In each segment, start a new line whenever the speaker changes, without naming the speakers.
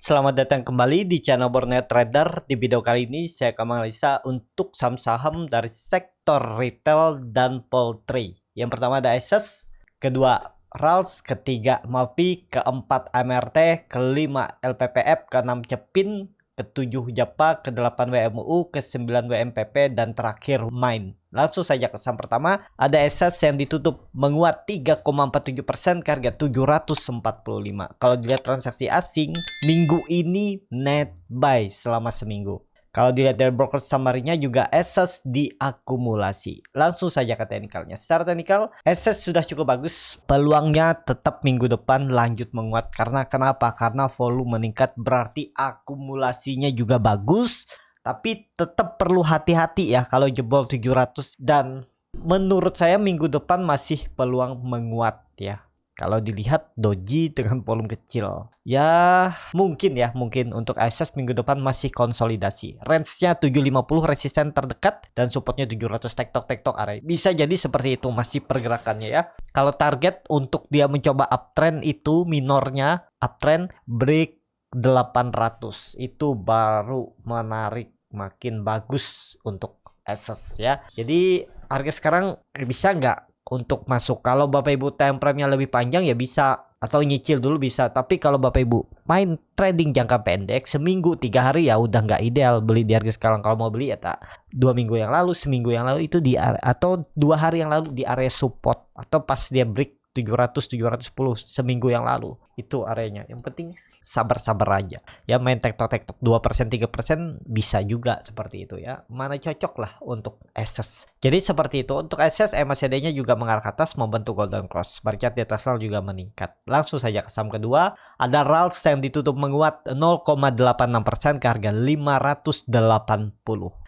Selamat datang kembali di channel Borneo Trader. Di video kali ini saya akan menganalisa untuk saham-saham dari sektor retail dan poultry. Yang pertama ada ASUS, kedua RALS, ketiga MAPI, keempat AMRT, kelima LPPF, keenam Cepin, ketujuh JAPA, ke-8 WMU, ke-9 WMPP, dan terakhir MAIN. Langsung saja ke saham pertama, ada ASUS yang ditutup menguat 3,47% ke harga 745. Kalau dilihat transaksi asing, minggu ini net buy selama seminggu. Kalau dilihat dari broker summary-nya juga ASUS diakumulasi. Langsung saja ke teknikalnya. Secara teknikal, ASUS sudah cukup bagus. Peluangnya tetap minggu depan lanjut menguat. Karena kenapa? Karena volume meningkat berarti akumulasinya juga bagus. Tapi tetap perlu hati-hati ya kalau jebol 700. Dan menurut saya minggu depan masih peluang menguat ya. Kalau dilihat doji dengan volume kecil, ya mungkin untuk ASUS minggu depan masih konsolidasi. Range-nya 750 resisten terdekat dan supportnya 700 tektok area. Bisa jadi seperti itu masih pergerakannya ya. Kalau target untuk dia mencoba uptrend itu minornya uptrend break 800 itu baru menarik makin bagus untuk ASUS ya. Jadi harga sekarang bisa nggak untuk masuk? Kalau Bapak Ibu time frame-nya lebih panjang ya bisa, atau nyicil dulu bisa. Tapi kalau Bapak Ibu main trading jangka pendek seminggu 3 hari ya udah nggak ideal beli di harga sekarang. Kalau mau beli ya tak 2 minggu yang lalu, seminggu yang lalu itu di area, atau 2 hari yang lalu di area support, atau pas dia break 700 710 seminggu yang lalu itu areanya. Yang penting sabar-sabar aja ya, main tektok 2% 3% bisa juga seperti itu ya, mana cocok lah untuk ASUS. Jadi seperti itu untuk ASUS. MACD nya juga mengarah ke atas membentuk golden cross, bar chart di atas juga meningkat. Langsung saja ke saham kedua, ada RALS yang ditutup menguat 0,86% ke harga 580.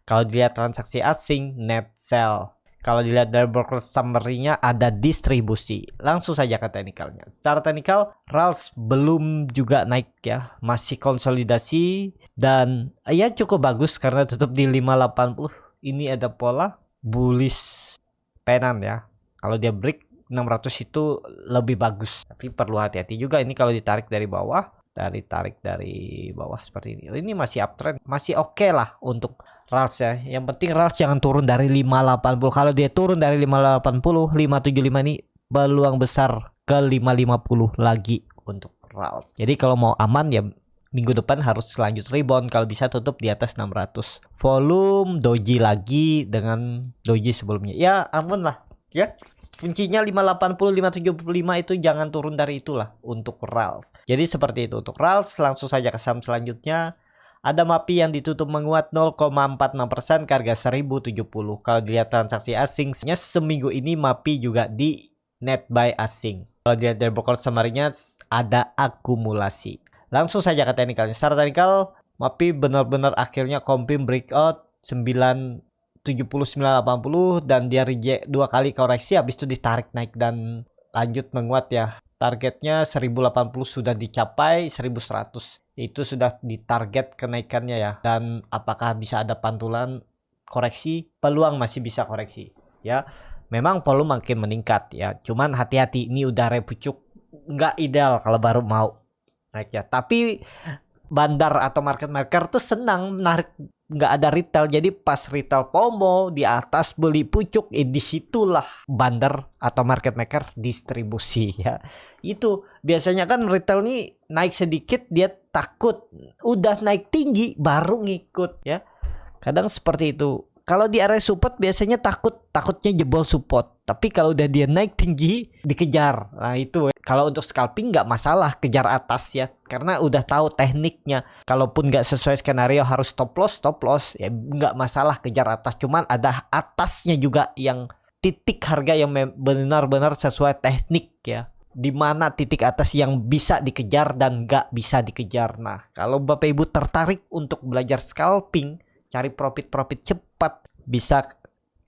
Kalau dilihat transaksi asing net sell. Kalau dilihat dari broker summary-nya ada distribusi. Langsung saja ke teknikalnya. Secara teknikal, RALS belum juga naik ya. Masih konsolidasi. Dan ya cukup bagus karena tutup di 580. Ini ada pola bullish penan ya. Kalau dia break 600 itu lebih bagus. Tapi perlu hati-hati juga ini kalau ditarik dari bawah. Dari bawah seperti ini. Ini masih uptrend. Masih oke lah untuk RALS ya. Yang penting RALS jangan turun dari 580. Kalau dia turun dari 580, 575 ini peluang besar ke 550 lagi untuk RALS. Jadi kalau mau aman ya minggu depan harus lanjut rebound, kalau bisa tutup di atas 600. Volume doji lagi dengan doji sebelumnya. Ya aman lah ya. Kuncinya 580 575 itu jangan turun dari itulah untuk RALS. Jadi seperti itu untuk RALS. Langsung saja ke saham selanjutnya. Ada MAPI yang ditutup menguat 0,46% ke harga 1070. Kalau dilihat transaksi asingnya seminggu ini MAPI juga di net buy asing. Kalau dilihat dari broker summary-nya ada akumulasi. Langsung saja ke teknikalnya. Secara teknikal MAPI benar-benar akhirnya confirm breakout 970 980 dan dia reject 2 kali koreksi, habis itu ditarik naik dan lanjut menguat ya. Targetnya 1080 sudah dicapai, 1100 itu sudah ditarget kenaikannya ya. Dan apakah bisa ada pantulan koreksi? Peluang masih bisa koreksi ya. Memang volume makin meningkat ya. Cuman hati-hati, ini udah repucuk, nggak ideal kalau baru mau naik ya. Tapi bandar atau market maker tuh senang menarik, nggak ada retail. Jadi pas retail FOMO di atas beli pucuk, disitulah bandar atau market maker distribusi ya. Itu biasanya kan retail nih naik sedikit dia takut, udah naik tinggi baru ngikut ya. Kadang seperti itu. Kalau di area support biasanya takutnya jebol support. Tapi kalau udah dia naik tinggi dikejar. Nah itu kalau untuk scalping nggak masalah kejar atas ya. Karena udah tahu tekniknya. Kalaupun nggak sesuai skenario harus stop loss ya nggak masalah kejar atas. Cuman ada atasnya juga yang titik harga yang benar-benar sesuai teknik ya. Di mana titik atas yang bisa dikejar dan nggak bisa dikejar. Nah kalau Bapak Ibu tertarik untuk belajar scalping, cari profit cepat, bisa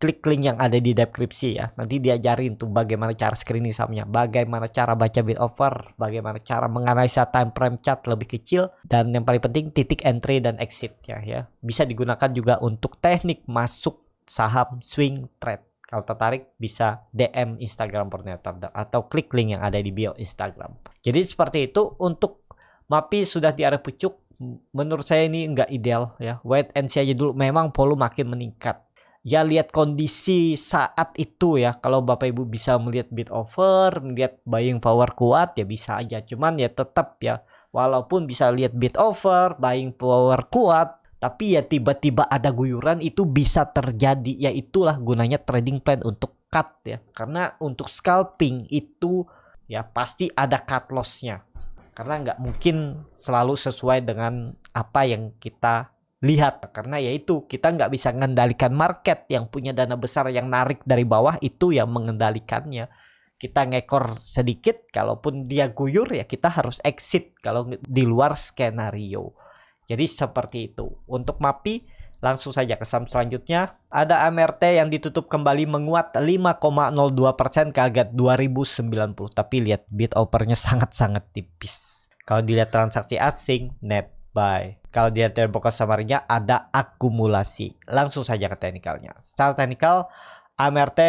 klik link yang ada di deskripsi ya. Nanti diajarin tuh bagaimana cara screening sahamnya, bagaimana cara baca bid offer, bagaimana cara menganalisa time frame chart lebih kecil, dan yang paling penting titik entry dan exit ya. Bisa digunakan juga untuk teknik masuk saham swing trade. Kalau tertarik bisa DM Instagram Borneo Trader atau klik link yang ada di bio Instagram. Jadi seperti itu untuk MAPI sudah di area pucuk. Menurut saya ini nggak ideal ya. Wait and see aja dulu. Memang volume makin meningkat. Ya lihat kondisi saat itu ya. Kalau Bapak Ibu bisa melihat bid over, melihat buying power kuat ya bisa aja. Cuman ya tetap ya, walaupun bisa lihat bid over, buying power kuat, tapi ya tiba-tiba ada guyuran itu bisa terjadi. Ya itulah gunanya trading plan untuk cut ya. Karena untuk scalping itu ya pasti ada cut loss-nya. Karena nggak mungkin selalu sesuai dengan apa yang kita lihat, karena yaitu kita nggak bisa mengendalikan market. Yang punya dana besar yang narik dari bawah itu yang mengendalikannya. Kita ngekor sedikit, kalaupun dia guyur ya kita harus exit kalau di luar skenario. Jadi seperti itu. Untuk MAPI langsung saja ke saham selanjutnya. Ada AMRT yang ditutup kembali menguat 5,02% ke harga 2090. Tapi lihat bid overnya sangat-sangat tipis. Kalau dilihat transaksi asing, net buy. Kalau dilihat dari broker summary-nya ada akumulasi. Langsung saja ke teknikalnya. Secara teknikal, AMRT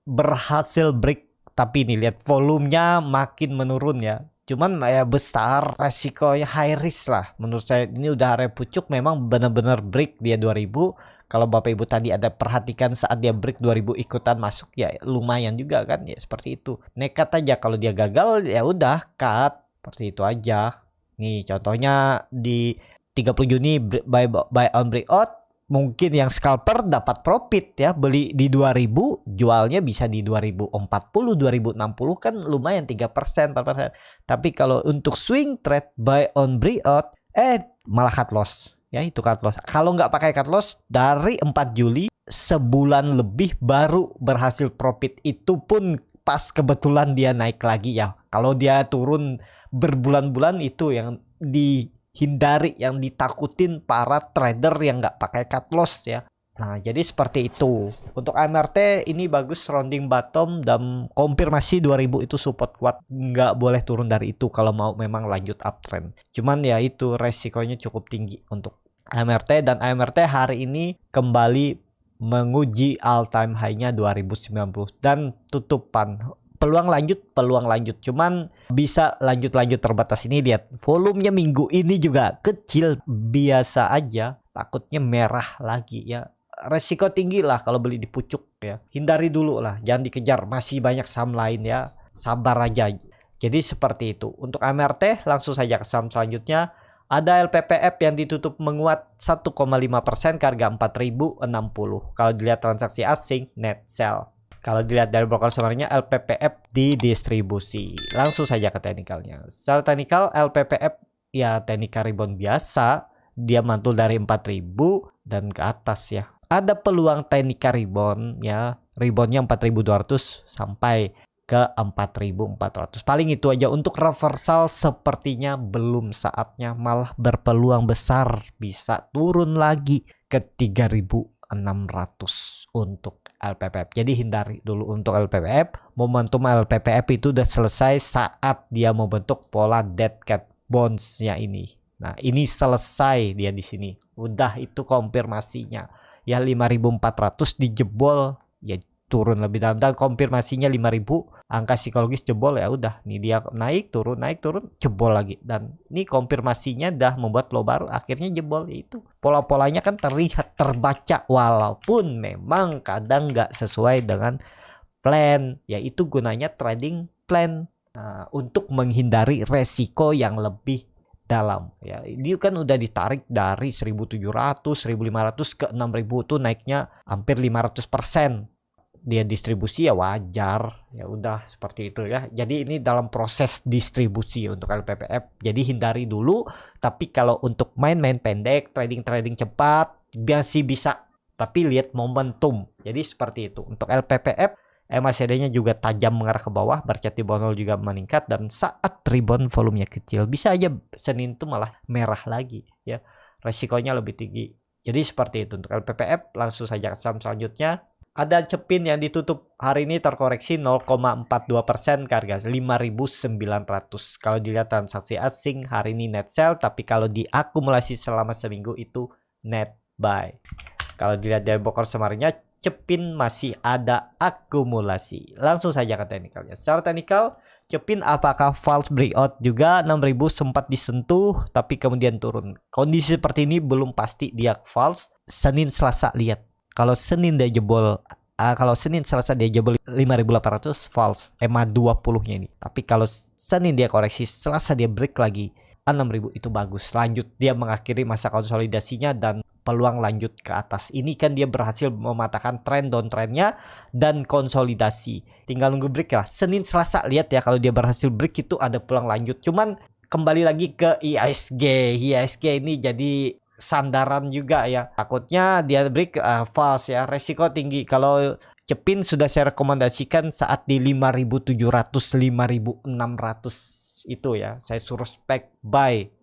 berhasil break. Tapi ini lihat volumenya makin menurun ya. Cuman ya besar, resikonya high risk lah. Menurut saya ini udah area pucuk, memang benar-benar break dia 2000. Kalau Bapak Ibu tadi ada perhatikan saat dia break 2000 ikutan masuk ya lumayan juga kan ya, seperti itu. Nekat aja, kalau dia gagal ya udah cut, seperti itu aja. Nih contohnya di 30 Juni buy on breakout. Mungkin yang scalper dapat profit ya, beli di 2000, jualnya bisa di 2040, 2060 kan lumayan 3%, 4%. Tapi kalau untuk swing trade buy on breakout malah cut loss. Ya itu cut loss. Kalau nggak pakai cut loss dari 4 Juli sebulan lebih baru berhasil profit, itu pun pas kebetulan dia naik lagi ya. Kalau dia turun berbulan-bulan itu yang dihindari, yang ditakutin para trader yang nggak pakai cut loss ya. Nah jadi seperti itu. Untuk AMRT ini bagus rounding bottom dan konfirmasi 2000 itu support kuat. Nggak boleh turun dari itu kalau mau memang lanjut uptrend. Cuman ya itu resikonya cukup tinggi untuk AMRT. Dan AMRT hari ini kembali menguji all time high-nya 2090 dan tutupan. Peluang lanjut, cuman bisa lanjut terbatas. Ini lihat volumenya minggu ini juga kecil biasa aja, takutnya merah lagi ya. Resiko tinggi lah kalau beli di pucuk ya, hindari dulu lah, jangan dikejar, masih banyak saham lain ya, sabar aja. Jadi seperti itu. Untuk AMRT langsung saja ke saham selanjutnya. Ada LPPF yang ditutup menguat 1,5% ke harga 4060. Kalau dilihat transaksi asing net sell. Kalau dilihat dari broker summary-nya, LPPF didistribusi. Langsung saja ke teknikalnya. Secara teknikal LPPF ya teknikal rebound biasa, dia mantul dari 4000 dan ke atas ya. Ada peluang teknikal rebound ya, reboundnya 4200 sampai ke 4400. Paling itu aja. Untuk reversal sepertinya belum saatnya, malah berpeluang besar bisa turun lagi ke 3600 untuk LPPF. Jadi hindari dulu untuk LPPF. Momentum LPPF itu udah selesai saat dia membentuk pola dead cat bonds-nya ini. Nah, ini selesai dia di sini. Udah itu konfirmasinya. Ya 5400 dijebol ya turun lebih dalam, dan konfirmasinya 5000, angka psikologis jebol ya udah nih dia naik turun jebol lagi, dan ini konfirmasinya dah membuat low baru akhirnya jebol. Itu pola-polanya kan terlihat terbaca, walaupun memang kadang nggak sesuai dengan plan, yaitu gunanya trading plan untuk menghindari resiko yang lebih dalam ya. Ini kan udah ditarik dari 1700 1500 ke 6000 tuh naiknya hampir 500%. Dia distribusi ya wajar, ya udah seperti itu ya. Jadi ini dalam proses distribusi untuk LPPF, jadi hindari dulu. Tapi kalau untuk main-main pendek, trading cepat masih bisa, tapi lihat momentum. Jadi seperti itu untuk LPPF. MACD-nya juga tajam mengarah ke bawah, berarti bonol juga meningkat, dan saat rebound volumenya kecil bisa aja Senin itu malah merah lagi ya, resikonya lebih tinggi. Jadi seperti itu untuk LPPF. Langsung saja ke saham selanjutnya. Ada Cepin yang ditutup hari ini terkoreksi 0,42% ke harga 5.900. Kalau dilihat transaksi asing hari ini net sell, tapi kalau diakumulasi selama seminggu itu net buy. Kalau dilihat dari broker summary-nya, Cepin masih ada akumulasi. Langsung saja ke teknikalnya. Secara teknikal, Cepin apakah false breakout juga 6.000 sempat disentuh tapi kemudian turun. Kondisi seperti ini belum pasti dia false. Senin Selasa lihat. Kalau Senin dia jebol kalau Senin Selasa dia jebol 5.800 false. EMA 20-nya ini. Tapi kalau Senin dia koreksi, Selasa dia break lagi 6.000 itu bagus. Lanjut dia mengakhiri masa konsolidasinya dan peluang lanjut ke atas. Ini kan dia berhasil mematahkan tren downtrendnya dan konsolidasi. Tinggal nunggu break lah. Senin Selasa lihat ya, kalau dia berhasil break itu ada peluang lanjut. Cuman kembali lagi ke IHSG. IHSG ini jadi sandaran juga ya. Takutnya dia break false ya. Resiko tinggi. Kalau Cepin sudah saya rekomendasikan saat di 5.700 5.600 itu ya. Saya suruh spek buy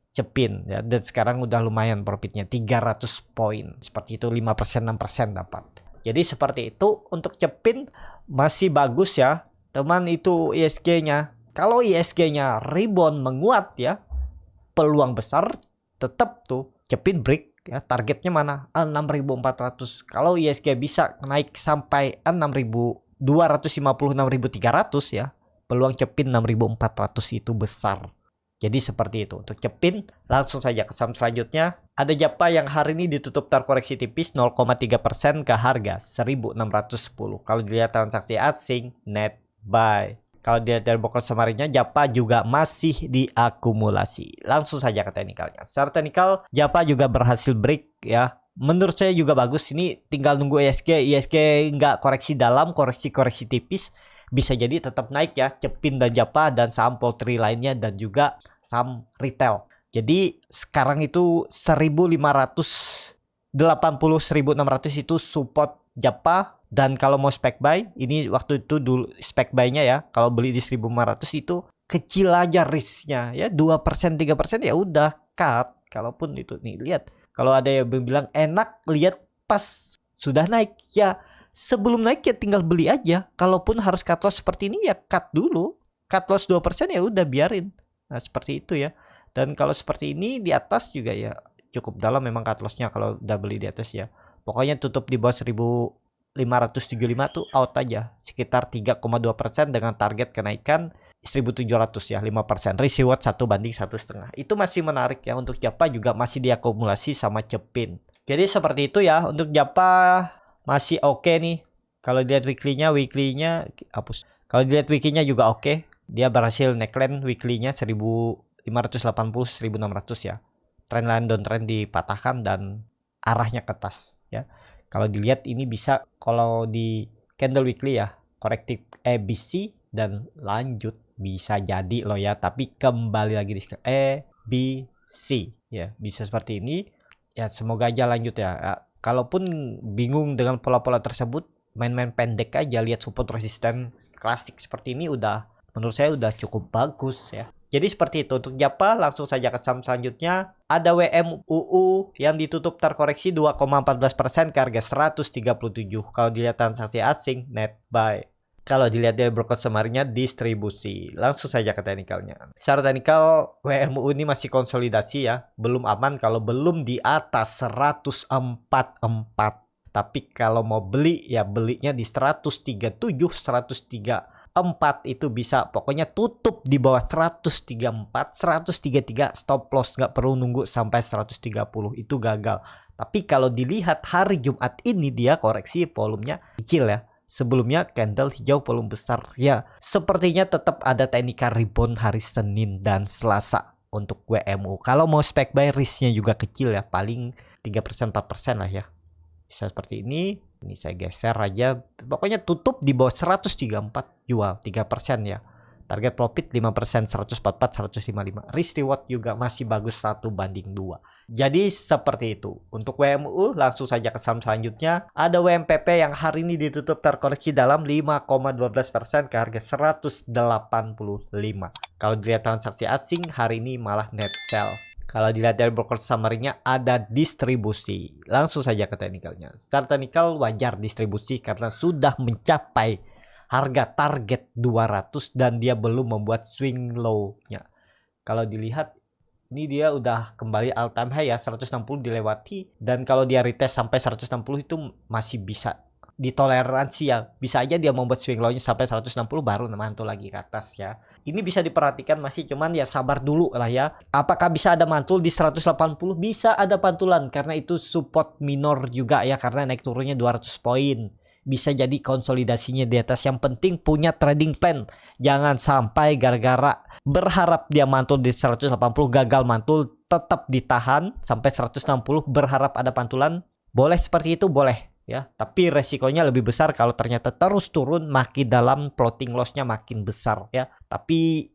Cepin ya, dan sekarang udah lumayan profitnya 300 poin. Seperti itu 5% 6% dapat. Jadi seperti itu untuk Cepin masih bagus ya. Teman itu ISG-nya. Kalau ISG-nya rebound menguat ya, peluang besar tetap tuh Cepin break ya. Targetnya mana? 6.400. Kalau ISG bisa naik sampai 6.250 6.300 ya, peluang Cepin 6.400 itu besar. Jadi seperti itu untuk Cepin. Langsung saja ke saham selanjutnya. Ada Japa yang hari ini ditutup terkoreksi tipis 0,3% ke harga 1.610. Kalau dilihat transaksi asing, net buy. Kalau dilihat dari broker summary-nya, Japa juga masih diakumulasi. Langsung saja ke teknikalnya. Secara teknikal, Japa juga berhasil break ya. Menurut saya juga bagus. Ini tinggal nunggu ISG. ISG nggak koreksi dalam, koreksi tipis. Bisa jadi tetap naik ya, Cepin dan Japa dan saham poultry lainnya dan juga saham retail. Jadi sekarang itu 1.580 1.600 itu support Japa. Dan kalau mau spek buy, ini waktu itu dulu spek buy-nya ya, kalau beli di 1.500 itu kecil aja risknya ya, 2% 3% ya udah cut. Kalaupun itu nih lihat, kalau ada yang bilang enak lihat pas sudah naik ya, sebelum naik ya tinggal beli aja. Kalaupun harus cut loss seperti ini ya cut dulu. Cut loss 2% ya udah biarin. Nah seperti itu ya. Dan kalau seperti ini di atas juga ya cukup dalam memang cut lossnya kalau udah beli di atas ya. Pokoknya tutup di bawah 1.575 tuh out aja. Sekitar 3,2% dengan target kenaikan 1.700 ya, 5%. Risk reward 1:1,5. Itu masih menarik ya. Untuk Japa juga masih diakumulasi sama Cepin. Jadi seperti itu ya. Untuk Japa masih oke nih. Kalau dilihat weekly-nya hapus. Kalau dilihat weekly-nya juga oke. Dia berhasil neckline weekly-nya 1.580 1.600 ya. Trendline downtrend dipatahkan dan arahnya ke atas ya. Kalau dilihat ini bisa kalau di candle weekly ya, korektif ABC dan lanjut bisa jadi loh ya. Tapi kembali lagi di ABC ya, bisa seperti ini ya. Semoga aja lanjut ya. Kalaupun bingung dengan pola-pola tersebut, main-main pendek aja, lihat support resisten klasik seperti ini udah, menurut saya udah cukup bagus ya. Jadi seperti itu untuk Japa. Langsung saja ke saham selanjutnya. Ada WMUU yang ditutup terkoreksi 2,14% ke harga 137. Kalau dilihat transaksi asing, net buy. Kalau dilihat dari broker summary-nya, distribusi. Langsung saja ke teknikalnya. Secara teknikal, WMUU ini masih konsolidasi ya. Belum aman kalau belum di atas 144. Tapi kalau mau beli ya belinya di 137, 134 itu bisa. Pokoknya tutup di bawah 134, 133 stop loss. Nggak perlu nunggu sampai 130, itu gagal. Tapi kalau dilihat hari Jumat ini dia koreksi volumenya kecil ya. Sebelumnya candle hijau volume besar ya. Sepertinya tetap ada teknikal rebound hari Senin dan Selasa untuk WMU. Kalau mau spek buy risknya juga kecil ya, paling 3% 4% lah ya. Bisa seperti ini. Ini saya geser aja. Pokoknya tutup di bawah 134, jual 3% ya. Target profit 5%, 144, 155. Risk reward juga masih bagus 1:2. Jadi seperti itu. Untuk WMU langsung saja ke saham selanjutnya. Ada WMPP yang hari ini ditutup terkoreksi dalam 5,12% ke harga 185. Kalau dilihat transaksi asing hari ini malah net sell. Kalau dilihat dari broker summary-nya ada distribusi. Langsung saja ke teknikalnya. Secara teknikal wajar distribusi karena sudah mencapai harga target 200 dan dia belum membuat swing low-nya. Kalau dilihat ini dia udah kembali all time high ya, 160 dilewati, dan kalau dia retest sampai 160 itu masih bisa ditoleransi ya. Bisa aja dia membuat swing low-nya sampai 160 baru mantul lagi ke atas ya. Ini bisa diperhatikan masih, cuman ya sabar dulu lah ya. Apakah bisa ada mantul di 180? Bisa ada pantulan karena itu support minor juga ya, karena naik turunnya 200 poin. Bisa jadi konsolidasinya di atas. Yang penting punya trading plan. Jangan sampai gara-gara berharap dia mantul di 180 gagal mantul, tetap ditahan sampai 160 berharap ada pantulan. Boleh seperti itu, boleh ya, tapi resikonya lebih besar kalau ternyata terus turun, makin dalam, floating loss-nya makin besar ya. Tapi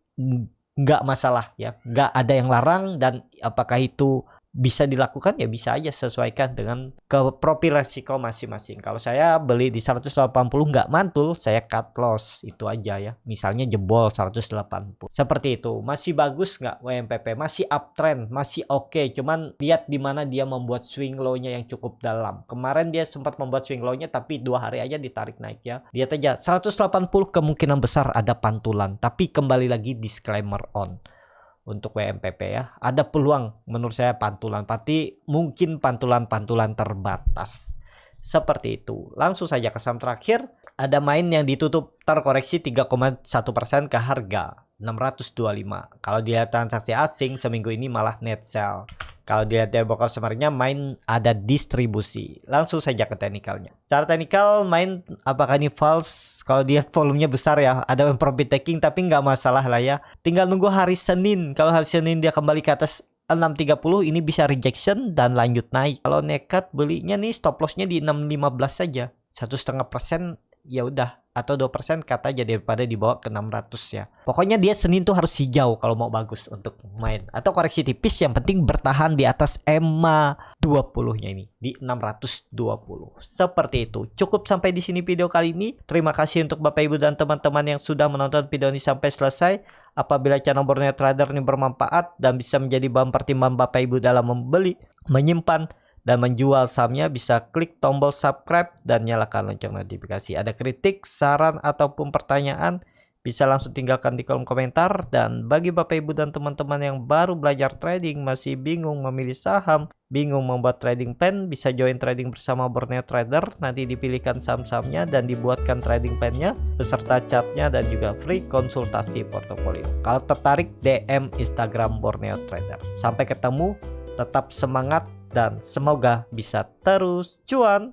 nggak masalah ya, nggak ada yang larang. Dan apakah itu bisa dilakukan? Ya bisa aja, sesuaikan dengan profil resiko masing-masing. Kalau saya beli di 180 nggak mantul, saya cut loss, itu aja ya. Misalnya jebol 180. Seperti itu. Masih bagus nggak WMPP? Masih uptrend, masih oke. Cuman lihat di mana dia membuat swing low-nya yang cukup dalam. Kemarin dia sempat membuat swing low-nya tapi 2 hari aja ditarik naik ya. Lihat aja 180 kemungkinan besar ada pantulan. Tapi kembali lagi disclaimer on. Untuk WMPP ya, ada peluang menurut saya pantulan, tapi mungkin pantulan-pantulan terbatas. Seperti itu. Langsung saja ke saham terakhir. Ada main yang ditutup terkoreksi 3,1% ke harga 625. Kalau dilihat transaksi asing seminggu ini malah net sell. Kalau dilihat dari broker summary-nya, main ada distribusi. Langsung saja ke teknikalnya. Secara teknikal, main apakah ini false? Kalau dia volumenya besar ya, ada profit taking, tapi nggak masalah lah ya. Tinggal nunggu hari Senin. Kalau hari Senin dia kembali ke atas 630, ini bisa rejection dan lanjut naik. Kalau nekat belinya nih, stop loss-nya di 615 saja. 1,5% ya udah, atau 2% kata aja daripada dibawa ke 600 ya. Pokoknya dia Senin tuh harus hijau kalau mau bagus untuk main. Atau koreksi tipis, yang penting bertahan di atas EMA 20-nya ini di 620. Seperti itu. Cukup sampai di sini video kali ini. Terima kasih untuk Bapak Ibu dan teman-teman yang sudah menonton video ini sampai selesai. Apabila channel Borneo Trader ini bermanfaat dan bisa menjadi bahan pertimbangan Bapak Ibu dalam membeli, menyimpan, dan menjual sahamnya, bisa klik tombol subscribe dan nyalakan lonceng notifikasi. Ada kritik, saran, ataupun pertanyaan, bisa langsung tinggalkan di kolom komentar. Dan bagi Bapak Ibu dan teman-teman yang baru belajar trading, masih bingung memilih saham, bingung membuat trading plan, bisa join trading bersama Borneo Trader. Nanti dipilihkan saham-sahamnya dan dibuatkan trading plan-nya beserta chartnya dan juga free konsultasi portofolio. Kalau tertarik, DM Instagram Borneo Trader. Sampai ketemu, tetap semangat dan semoga bisa terus cuan.